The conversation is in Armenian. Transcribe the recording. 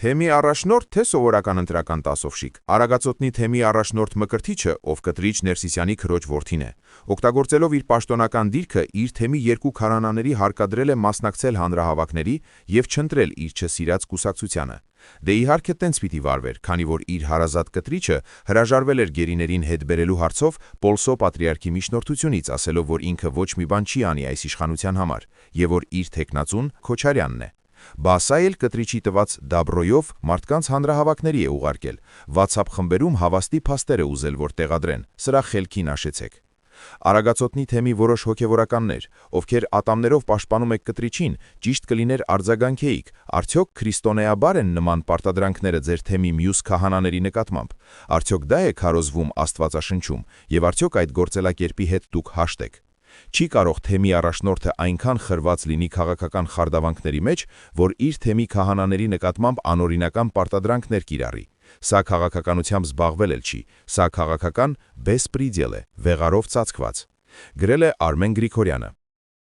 Թեմի առաջնորդ թե սովորական ընտրական տասովշիկ։ Արագածոտնի թեմի առաջնորդ Մկրտիչը, ով կտրիչ Ներսիսյանի քրոջ որդին է, օգտագործելով իր պաշտոնական դիրքը, իր թեմի երկու քահանաների հարկադրել է մասնակցել հանրահավաքների և չընտրել իր չսիրած կուսակցությանը։ Դե իհարկե տենց պիտի վարվեր, քանի որ իր հարազատ կտրիչը հրաժարվել էր գերիներին հետ բերելու հարցով Պոլսո պատրիարքի միջնորդությունից, ասելով, որ ինքը ոչ մի բան չի անի այս իշխանության համար, և որ իր թեկնածուն Քոչարյանն է։ Բա սա էլ կտրիչի տված դաբրոյով մարդկանց հանրահավաքների է ուղարկել, WhatsApp խմբերում հավաստի փաստեր է ուզել, որ տեղադրեն, սրա խելքին աշեցեք։ Արագածոտնի թեմի որոշ հոգևորականներ, ովքեր ատամներով պաշտպանում եք կտրիչին, ճիշտ կլիներ արձագանքեիք, արդյոք քրիստոնեաբար են նման պարտադրանքները ձեր թեմի մյուս քահանաների նկատմամբ, արդյոք դա է քարոզվում Աստվածաշնչում, և արդյոք այդ գործելակերպի հետ դուք հաշտ եք։ Չի կարող թեմի առաջնորդը այնքան խրված լինի քաղաքական խարդավանքների մեջ, որ իր թեմի քահանաների նկատմամբ անօրինական պարտադրանքներ կիրառի։ Սա քաղաքականությամբ զբաղվել էլ չի, սա քաղաքական բեսպրիդել է, վեղարով ծածկված։ Գրել է Արմեն Գրիգորյանը։